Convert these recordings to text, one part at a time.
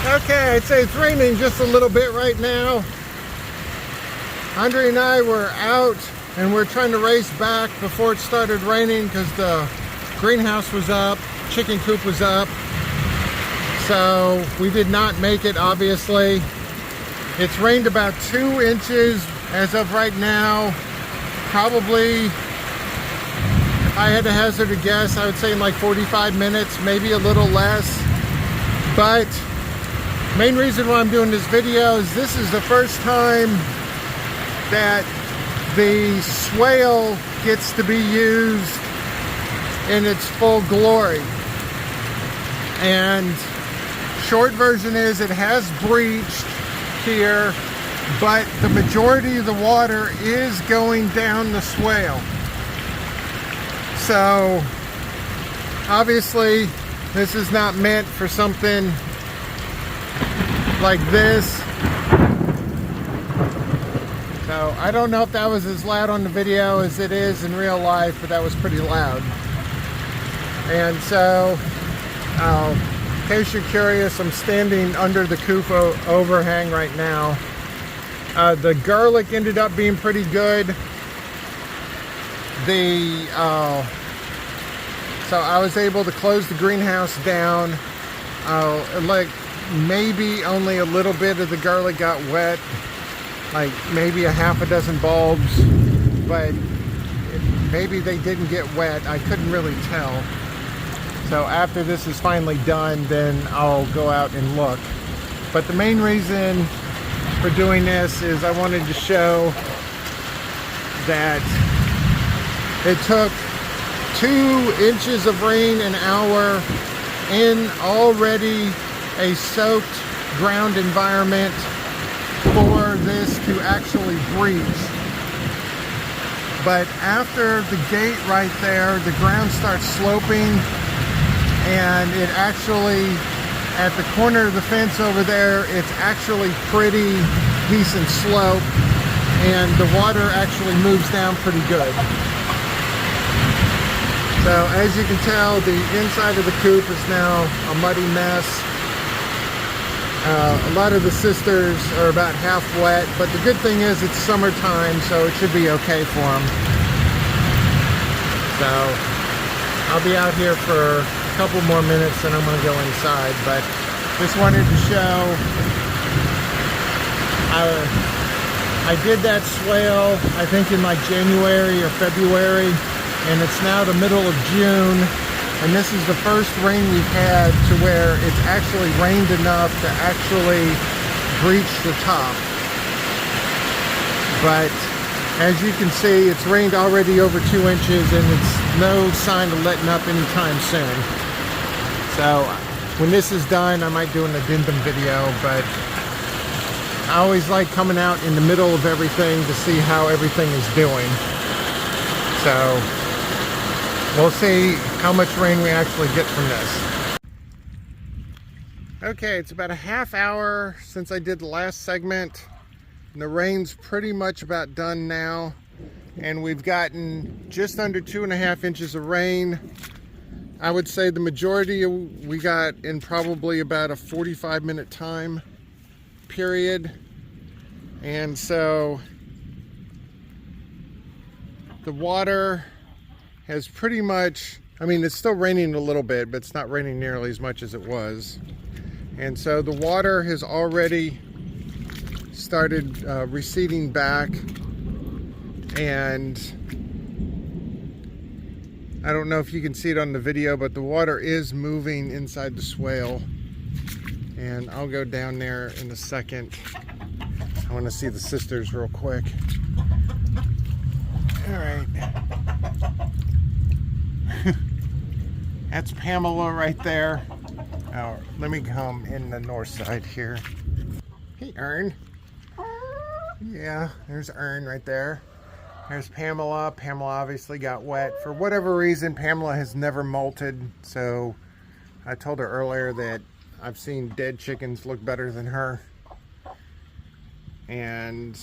Okay, I'd say it's raining just a little bit right now. Andre and I were out and we're trying to race back before it started raining because the greenhouse was up, chicken coop was up. So we did not make it, obviously. It's rained about 2 inches as of right now. Probably, if I had to hazard a guess, I would say in like 45 minutes, maybe a little less. But main reason why I'm doing this video is this is the first time that the swale gets to be used in its full glory. And short version is it has breached here, but the majority of the water is going down the swale. So obviously this is not meant for something like this. So I don't know if that was as loud on the video as it is in real life, but that was pretty loud. And so, in case you're curious, I'm standing under the coop overhang right now. The garlic ended up being pretty good. So I was able to close the greenhouse down. Like maybe only a little bit of the garlic got wet, like maybe a half a dozen bulbs, but maybe they didn't get wet. I couldn't really tell. So after this is finally done, then I'll go out and look. But the main reason for doing this is I wanted to show that it took 2 inches of rain an hour in already a soaked ground environment for this to actually breach. But after the gate right there, the ground starts sloping, and it actually, at the corner of the fence over there, it's actually pretty decent slope, and the water actually moves down pretty good. So as you can tell, the inside of the coop is now a muddy mess. A lot of the sisters are about half wet, but the good thing is it's summertime, so it should be okay for them. So I'll be out here for a couple more minutes and I'm going to go inside, but just wanted to show I did that swale I think in like January or February, and it's now the middle of June, and this is the first rain we've had to where it's actually rained enough to actually breach the top. But as you can see, it's rained already over 2 inches, and it's no sign of letting up anytime soon. So when this is done, I might do an addendum video, but I always like coming out in the middle of everything to see how everything is doing. So we'll see how much rain we actually get from this. Okay, it's about a half hour since I did the last segment, and the rain's pretty much about done now, and we've gotten just under 2.5 inches of rain. I would say the majority we got in probably about a 45-minute time period. And so the water has pretty much, I mean, it's still raining a little bit, but it's not raining nearly as much as it was. And so the water has already started receding back, and I don't know if you can see it on the video, but the water is moving inside the swale, and I'll go down there in a second. I want to see the sisters real quick. All right. That's Pamela right there. Oh, let me come in the north side here. Hey, Ern. Yeah, there's Ern right there. There's Pamela. Pamela obviously got wet. For whatever reason, Pamela has never molted. So I told her earlier that I've seen dead chickens look better than her. And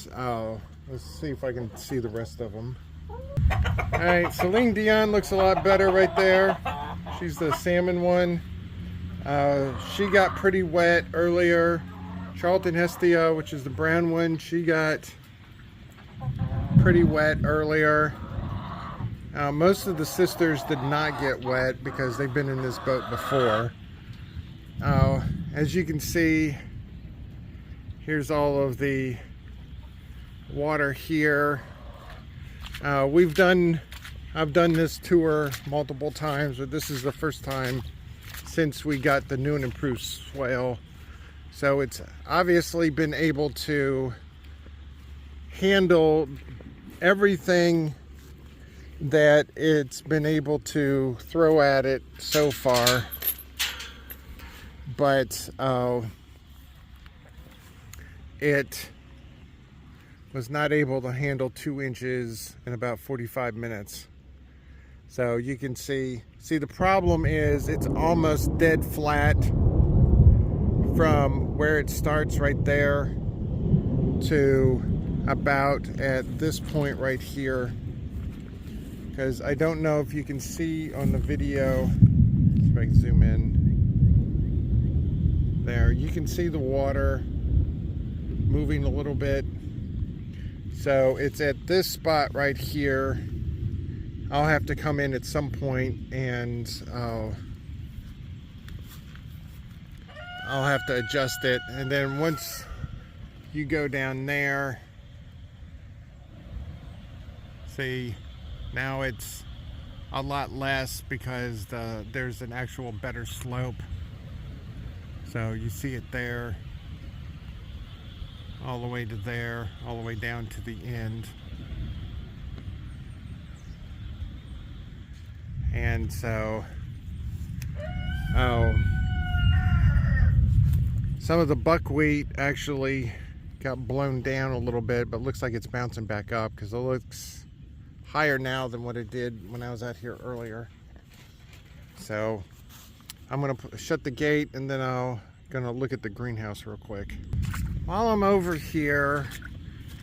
let's see if I can see the rest of them. All right, Celine Dion looks a lot better right there. She's the salmon one. She got pretty wet earlier. Charlton Hestia, which is the brown one, she got pretty wet earlier. Most of the sisters did not get wet because they've been in this boat before. As you can see, here's all of the water here. I've done this tour multiple times, but this is the first time since we got the new and improved swale. So it's obviously been able to handle everything that it's been able to throw at it so far, but it was not able to handle 2 inches in about 45 minutes. So you can see the problem is it's almost dead flat from where it starts right there to about at this point right here. Because I don't know if you can see on the video, see if I can zoom in. There, you can see the water moving a little bit. So it's at this spot right here. I'll have to come in at some point and I'll have to adjust it. And then once you go down there, see, now it's a lot less because there's an actual better slope. So you see it there, all the way to there, all the way down to the end. And so, some of the buckwheat actually got blown down a little bit, but looks like it's bouncing back up because it looks higher now than what it did when I was out here earlier. So I'm gonna shut the gate and then gonna look at the greenhouse real quick. While I'm over here,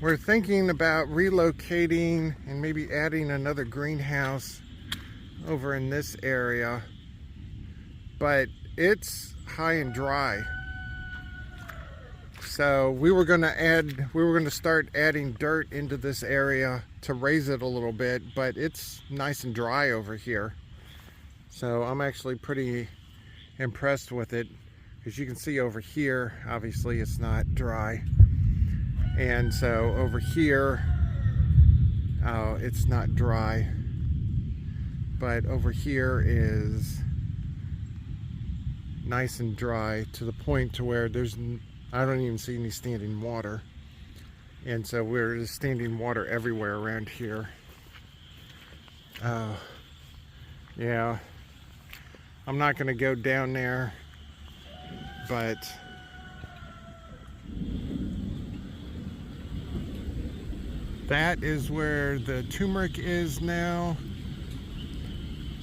we're thinking about relocating and maybe adding another greenhouse over in this area, but it's high and dry. So we were going to start adding dirt into this area to raise it a little bit, but it's nice and dry over here. So I'm actually pretty impressed with it. As you can see over here, obviously it's not dry. And so over here, it's not dry. But over here is nice and dry to the point to where I don't even see any standing water. And so we're just standing water everywhere around here. Yeah, I'm not gonna go down there, but that is where the turmeric is now.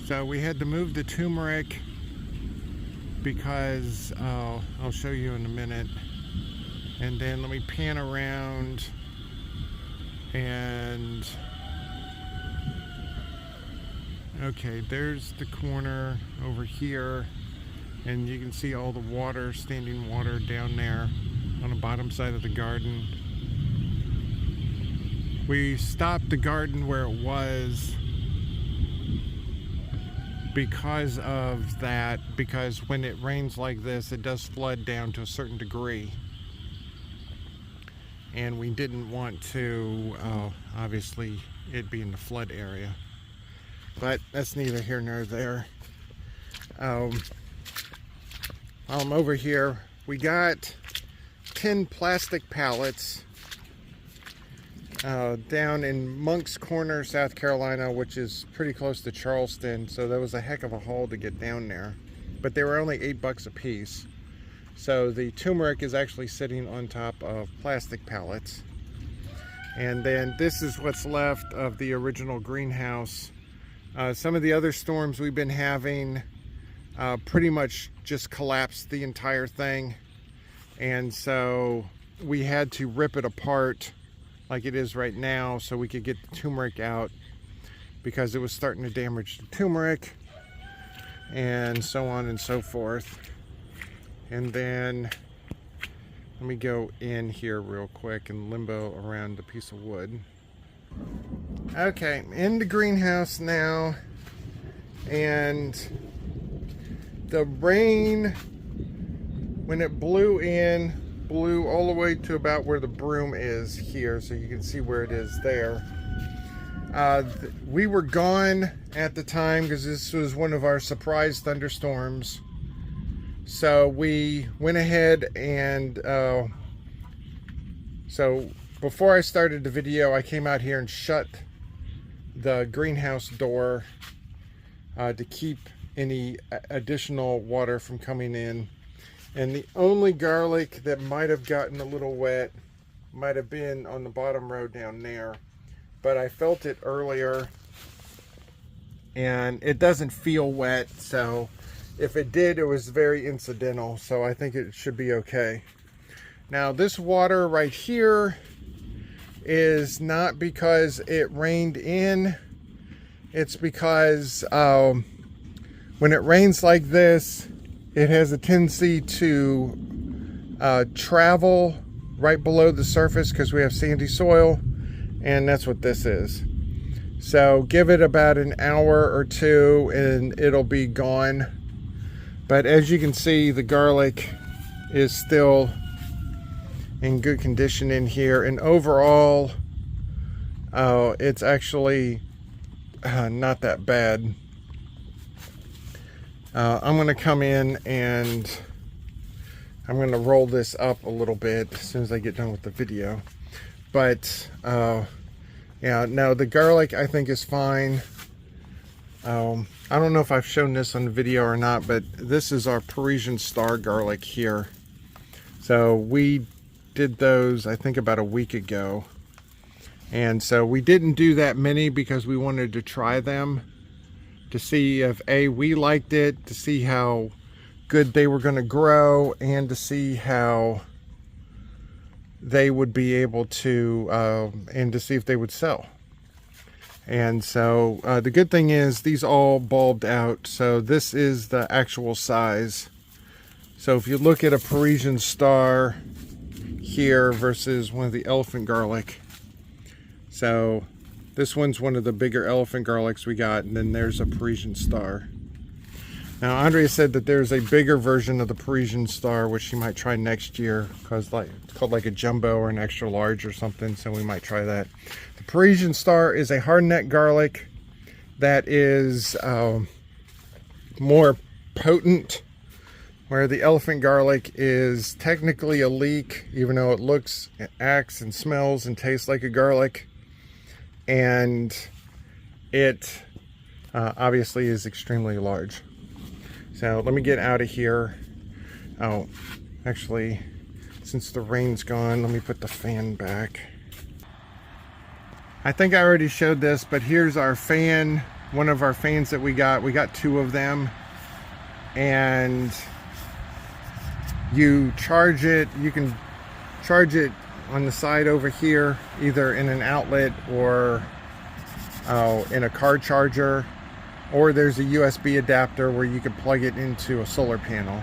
So we had to move the turmeric because I'll show you in a minute. And then let me pan around and okay, there's the corner over here, and you can see all the water, standing water down there on the bottom side of the garden. We stopped the garden where it was because of that, because when it rains like this, it does flood down to a certain degree. And we didn't want to, obviously, it be in the flood area. But that's neither here nor there. While I'm over here, we got 10 plastic pallets down in Monk's Corner, South Carolina, which is pretty close to Charleston. So that was a heck of a haul to get down there. But they were only $8 a piece. So the turmeric is actually sitting on top of plastic pallets. And then this is what's left of the original greenhouse. Some of the other storms we've been having pretty much just collapsed the entire thing. And so we had to rip it apart like it is right now so we could get the turmeric out, because it was starting to damage the turmeric and so on and so forth. And then let me go in here real quick and limbo around the piece of wood. Okay, in the greenhouse now, and the rain, when it blew in, blew all the way to about where the broom is here, so you can see where it is there. We were gone at the time because this was one of our surprise thunderstorms. So we went ahead and so before I started the video, I came out here and shut the greenhouse door to keep any additional water from coming in. And the only garlic that might have gotten a little wet might have been on the bottom row down there. But I felt it earlier and it doesn't feel wet, so if it did, it was very incidental, so I think it should be okay. Now this water right here is not because it rained in, it's because when it rains like this, it has a tendency to travel right below the surface because we have sandy soil, and that's what this is. So give it about an hour or two and it'll be gone. But as you can see, the garlic is still in good condition in here, and overall it's actually not that bad. I'm going to come in and I'm going to roll this up a little bit as soon as I get done with the video. But yeah, no, the garlic I think is fine. I don't know if I've shown this on the video or not, but this is our Parisian Star garlic here. So we did those I think about a week ago, and so we didn't do that many because we wanted to try them to see if we liked it, to see how good they were going to grow, and to see how they would be able to and to see if they would sell. And so the good thing is these all bulbed out, so this is the actual size. So if you look at a Parisian Star here versus one of the elephant garlic, so this one's one of the bigger elephant garlics we got, and then there's a Parisian Star. Now Andrea said that there's a bigger version of the Parisian Star which she might try next year, because it's called like a jumbo or an extra large or something, so we might try that. The Parisian Star is a hardneck garlic that is more potent, where the elephant garlic is technically a leek, even though it looks, acts and smells and tastes like a garlic. And it obviously is extremely large. So let me get out of here. Oh, actually, since the rain's gone, let me put the fan back. I think I already showed this, but here's our fan, one of our fans that we got. We got two of them, and you charge it. You can charge it on the side over here, either in an outlet or in a car charger, or there's a USB adapter where you can plug it into a solar panel.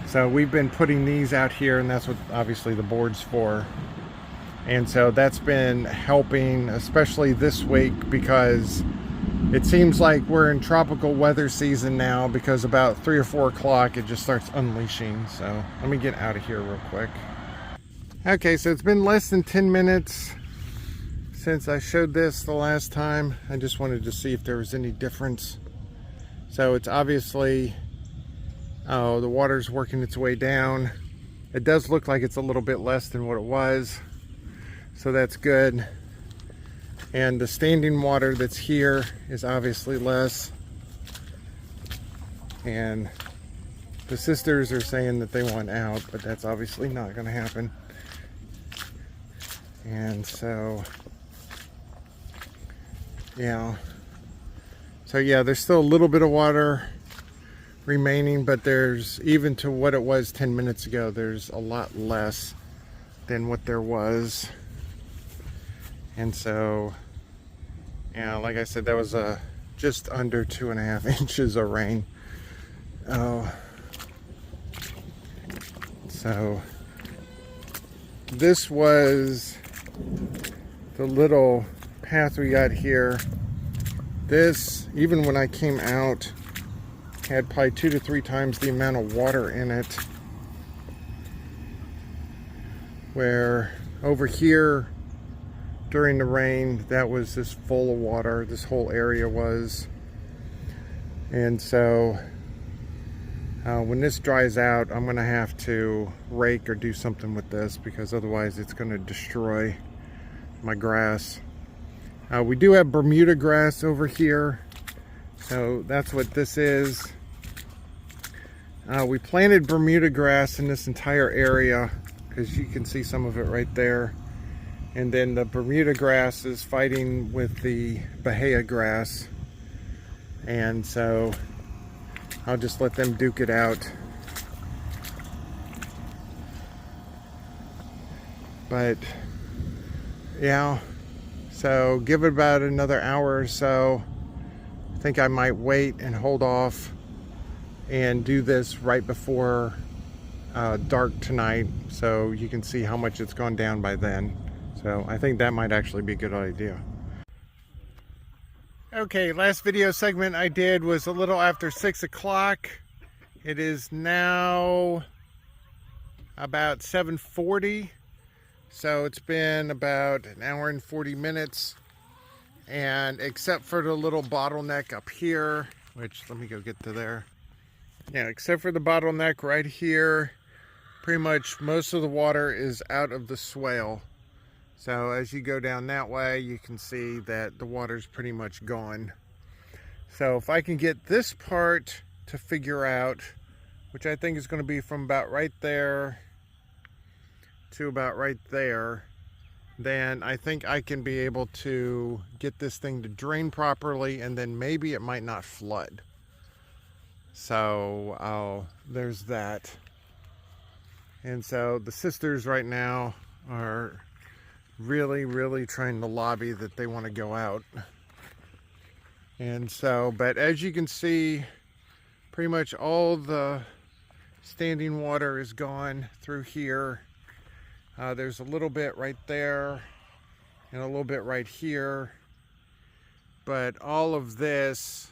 So we've been putting these out here, and that's what obviously the board's for. And so that's been helping, especially this week, because it seems like we're in tropical weather season now, because about 3 or 4 o'clock it just starts unleashing. So let me get out of here real quick. Okay, so it's been less than 10 minutes since I showed this the last time. I just wanted to see if there was any difference. So it's obviously, the water's working its way down. It does look like it's a little bit less than what it was, so that's good. And the standing water that's here is obviously less. And the sisters are saying that they want out, but that's obviously not going to happen. And so, yeah. So yeah, there's still a little bit of water remaining, but there's, even to what it was 10 minutes ago, there's a lot less than what there was. And so, yeah, like I said, that was just under 2.5 inches of rain. So this was the little path we got here. This, even when I came out, had probably 2 to 3 times the amount of water in it. Where over here during the rain, that was just full of water. This whole area was. And so when this dries out, I'm gonna have to rake or do something with this, because otherwise it's gonna destroy my grass. We do have Bermuda grass over here, so that's what this is. We planted Bermuda grass in this entire area, because you can see some of it right there. And then the Bermuda grass is fighting with the Bahia grass, and so I'll just let them duke it out. But yeah, so give it about another hour or so. I think I might wait and hold off and do this right before dark tonight, so you can see how much it's gone down by then. So I think that might actually be a good idea. Okay, last video segment I did was a little after 6 o'clock. It is now about 7:40. So it's been about an hour and 40 minutes. And except for the little bottleneck up here, which let me go get to there. Yeah, except for the bottleneck right here, pretty much most of the water is out of the swale. So as you go down that way, you can see that the water's pretty much gone. So if I can get this part to figure out, which I think is going to be from about right there to about right there, then I think I can be able to get this thing to drain properly, and then maybe it might not flood. So there's that. And so the sisters right now are really trying to lobby that they want to go out. And so, but as you can see, pretty much all the standing water is gone through here. There's a little bit right there and a little bit right here, but all of this,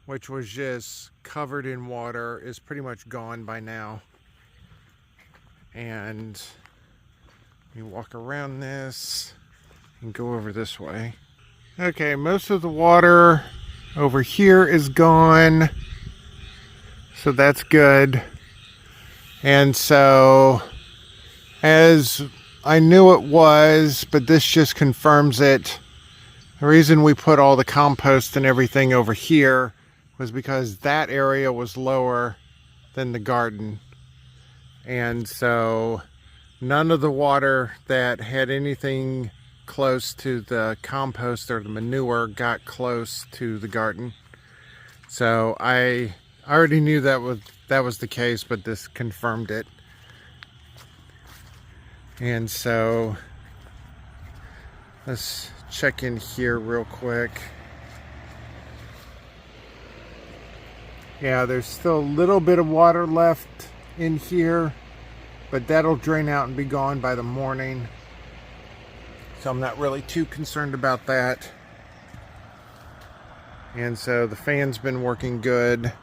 which was just covered in water, is pretty much gone by now. And you walk around this and go over this way. Okay, most of the water over here is gone, so that's good. And so, as I knew it was, but this just confirms it, the reason we put all the compost and everything over here was because that area was lower than the garden. And so none of the water that had anything close to the compost or the manure got close to the garden. So I already knew that was the case, but this confirmed it. And so let's check in here real quick. Yeah, there's still a little bit of water left in here, but that'll drain out and be gone by the morning. So I'm not really too concerned about that. And so the fan's been working good.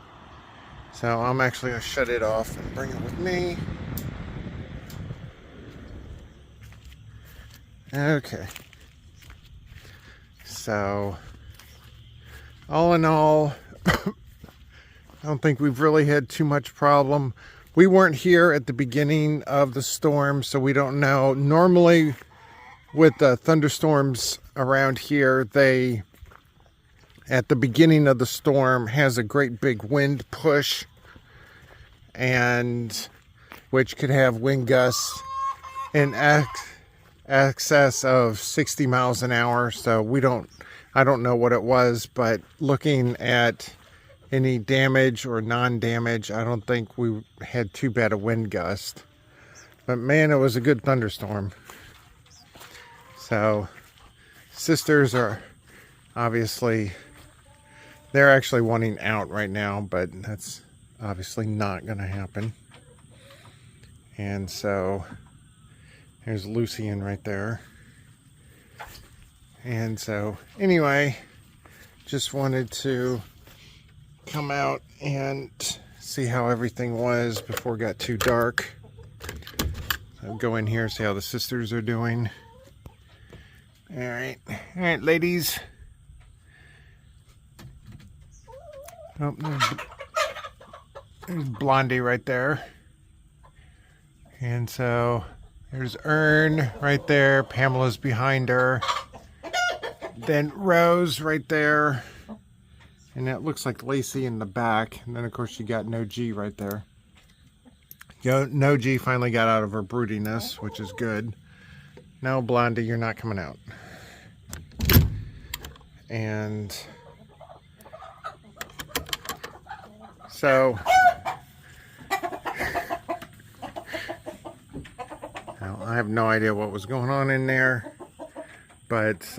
So I'm actually going to shut it off and bring it with me. Okay. So, all in all, I don't think we've really had too much problem. We weren't here at the beginning of the storm, so we don't know. Normally, with the thunderstorms around here, they, at the beginning of the storm, has a great big wind push, and which could have wind gusts in excess of 60 miles an hour. So I don't know what it was, but looking at any damage or non-damage, I don't think we had too bad a wind gust. But man, it was a good thunderstorm. So sisters are obviously, they're actually wanting out right now, but that's obviously not going to happen. And so there's Lucian right there. And so anyway, just wanted to come out and see how everything was before it got too dark. I'll go in here, see how the sisters are doing. All right, ladies. Oh, there's Blondie right there. And so there's Ern right there. Pamela's behind her. Then Rose right there. And that looks like Lacey in the back. And then, of course, you got No G right there. No G finally got out of her broodiness, which is good. No, Blondie, you're not coming out. And so well, I have no idea what was going on in there, but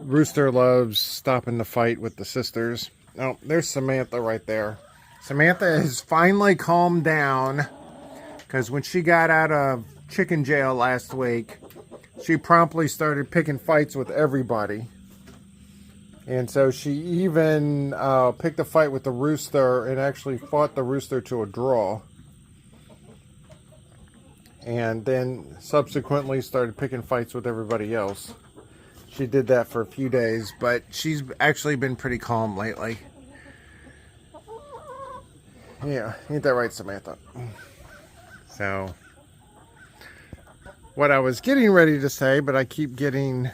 Rooster loves stopping the fight with the sisters. Oh, there's Samantha right there. Samantha has finally calmed down, because when she got out of chicken jail last week, she promptly started picking fights with everybody. And so she even picked a fight with the rooster and actually fought the rooster to a draw. And then subsequently started picking fights with everybody else. She did that for a few days, but she's actually been pretty calm lately. Yeah, ain't that right, Samantha? So, what I was getting ready to say, but I keep getting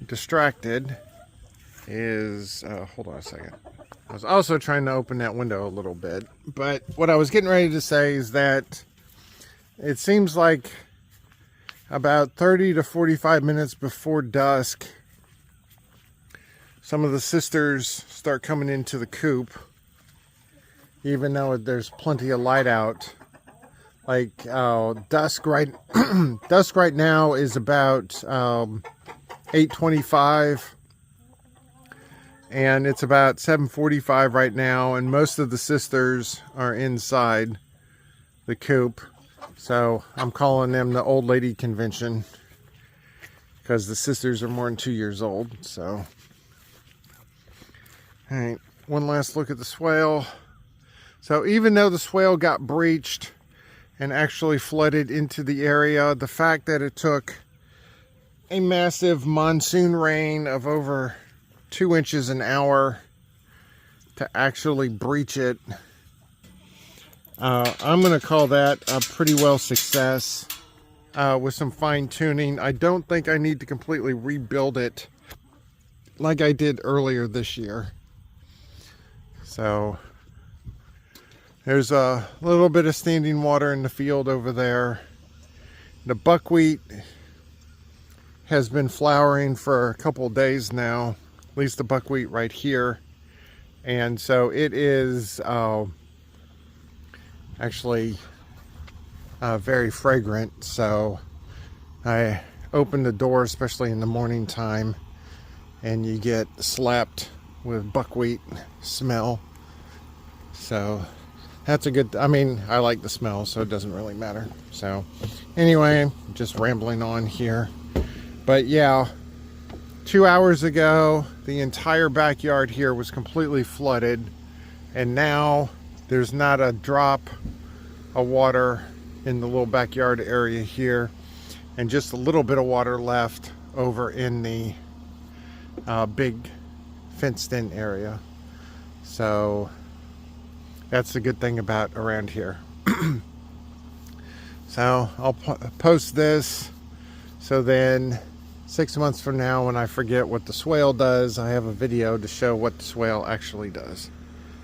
distracted, is, hold on a second. I was also trying to open that window a little bit, but what I was getting ready to say is that it seems like about 30 to 45 minutes before dusk, some of the sisters start coming into the coop, even though there's plenty of light out. Like dusk right now is about 8:25, and it's about 7:45 right now, and most of the sisters are inside the coop. So I'm calling them the old lady convention, because the sisters are more than 2 years old. So all right, one last look at the swale. So even though the swale got breached and actually flooded into the area, the fact that it took a massive monsoon rain of over 2 inches an hour to actually breach it, I'm going to call that a pretty well success with some fine tuning. I don't think I need to completely rebuild it like I did earlier this year. So there's a little bit of standing water in the field over there. The buckwheat has been flowering for a couple of days now, at least the buckwheat right here. And so it is actually very fragrant. So I open the door, especially in the morning time, and you get slapped with buckwheat smell. So that's a good, I mean, I like the smell, so it doesn't really matter. So anyway, just rambling on here. But yeah, 2 hours ago, the entire backyard here was completely flooded. And now there's not a drop of water in the little backyard area here. And just a little bit of water left over in the big fenced in area. So that's the good thing about around here. So I'll post this, so then 6 months from now, when I forget what the swale does, I have a video to show what the swale actually does.